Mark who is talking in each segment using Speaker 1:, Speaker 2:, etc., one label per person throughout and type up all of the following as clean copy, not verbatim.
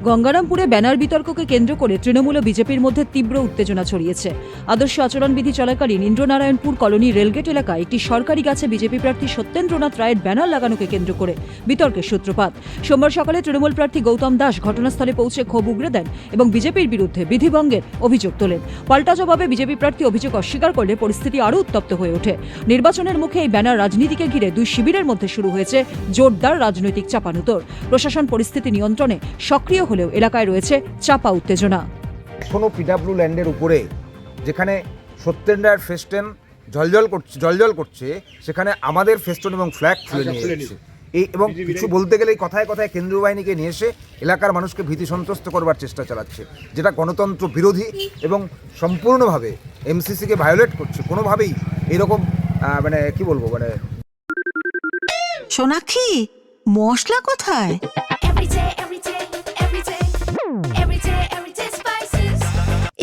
Speaker 1: গঙ্গারামপুরে banner বিতর্ককে কেন্দ্র করে তৃণমূল ও বিজেপির মধ্যে তীব্র উত্তেজনা ছড়িয়েছে। আদর্শ আচরণবিধি চলাকালীন ইন্দ্রনারায়ণপুর কলোনি রেলগেট এলাকায় একটি সরকারি গাছে বিজেপি প্রার্থী সত্যেন্দ্রনাথ রায়ের ব্যানার লাগানোকে কেন্দ্র করে বিতর্কের সূত্রপাত। সোমবার সকালে তৃণমূল প্রার্থী গৌতম দাস ঘটনাস্থলে পৌঁছে ক্ষোভ উগরে দেন এবং বিজেপির বিরুদ্ধে বিধিভঙ্গের অভিযোগ তোলেন। পাল্টা জবাবে বিজেপি প্রার্থী অভিযোগ অস্বীকার করলে পরিস্থিতি আরও উত্তপ্ত হয়ে ওঠে। নির্বাচনের মুখে এই ব্যানার রাজনীতিকে ঘিরে দুই শিবিরের মধ্যে শুরু হয়েছে জোরদার রাজনৈতিক চাপানুতোর। প্রশাসন পরিস্থিতি নিয়ন্ত্রণে সক্রিয় হলেও এলাকায় রয়েছে চাপা উত্তেজনা।
Speaker 2: এখনো পিডাব্লিউ ল্যান্ডের উপরে যেখানে সত্যেন্দ্রার ফেস্টেন জলজল করছে সেখানে আমাদের ফেস্টন এবং ফ্ল্যাগ খুলে নিয়েছে এবং কিছু বলতে গেলে কথায় কথায় কেন্দ্রীয় বাহিনীকে নিয়ে এসে এলাকার মানুষকে ভীতি সন্ত্রস্ত করবার চেষ্টা চালাচ্ছে, যেটা গণতন্ত্র বিরোধী এবং সম্পূর্ণভাবে এমসিসিকে ভায়োলেট করছে। কোনোভাবেই এরকম কি বলবো
Speaker 3: সোনাক্ষী, মশলা কোথায়?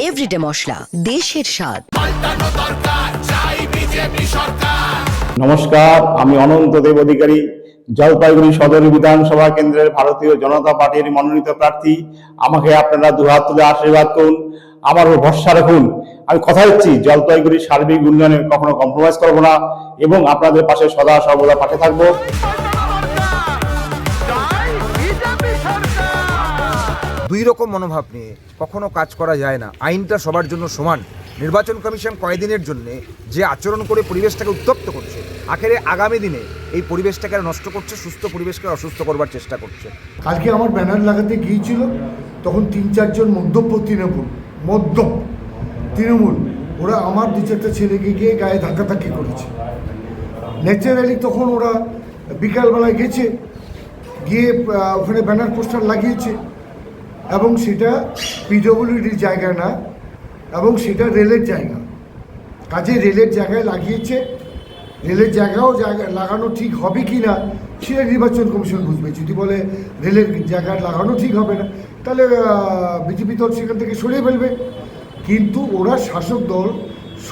Speaker 3: এভরিডে মশলা, দেশের স্বাদ।
Speaker 4: নমস্কার, আমি অনন্ত দেব অধিকারী, জলপাইগুড়ি সদর বিধানসভা কেন্দ্রের ভারতীয় জনতা পার্টির মনোনীত প্রার্থী। আমাকে আপনারা দুহাত তুলে আশীর্বাদ করুন, আমার উপর ভরসা রাখুন। আমি কথা দিচ্ছি জলপাইগুড়ির সার্বিক উন্নয়নে কখনো কম্প্রোমাইজ করব না এবং আপনাদের পাশে সদা সর্বদা পাশে থাকবো।
Speaker 2: দুই রকম মনোভাব নিয়ে কখনো কাজ করা যায় না। আইনটা সবার জন্য সমান। নির্বাচন কমিশন কয়েকদিনের জন্য যে আচরণ করে পরিবেশটাকে উত্তপ্ত করছে, আখেরে আগামী দিনে এই পরিবেশটাকে নষ্ট করছে, সুস্থ পরিবেশকে অসুস্থ করবার চেষ্টা করছে।
Speaker 5: কালকে আমার ব্যানার লাগাতে গিয়েছিল, তখন 3-4 মদ্যপ তৃণমূল ওরা আমার 2-4টা ছেলেকে গিয়ে গায়ে ধাক্কাধাক্কি করেছে। ন্যাচারালি তখন ওরা বিকালবেলায় গেছে, গিয়ে ওখানে ব্যানার পোস্টার লাগিয়েছে এবং সেটা পিডব্লিউডির জায়গা না, এবং সেটা রেলের জায়গা। কাজে রেলের জায়গায় লাগিয়েছে। রেলের জায়গাও লাগানো ঠিক হবে কি না সেটা নির্বাচন কমিশন বুঝবে। যদি বলে রেলের জায়গায় লাগানো ঠিক হবে না, তাহলে বিজেপি দল সেখান থেকে সরিয়ে ফেলবে। কিন্তু ওরা শাসক দল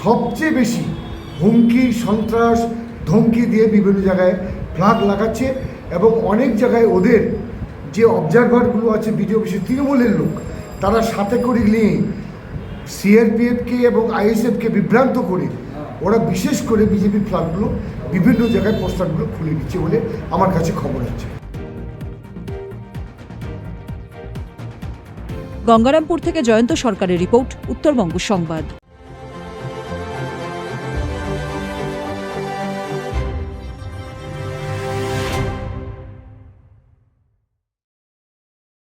Speaker 5: সবচেয়ে বেশি হুমকি, সন্ত্রাস, ধমকি দিয়ে বিভিন্ন জায়গায় ফ্ল্যাগ লাগাচ্ছে এবং অনেক জায়গায় ওদের যে অবজারভারগুলো আছে বিডিও অফিসে তৃণমূলের লোক, তারা সাথে করে নিয়ে সিআরপিএফকে এবং আইএসএফকে বিভ্রান্ত করে ওরা বিশেষ করে বিজেপি ফ্ল্যাগগুলো বিভিন্ন জায়গায় পোস্টারগুলো খুলে দিচ্ছে বলে আমার কাছে খবর আছে।
Speaker 1: গঙ্গারামপুর থেকে জয়ন্ত সরকারের রিপোর্ট, উত্তরবঙ্গ সংবাদ।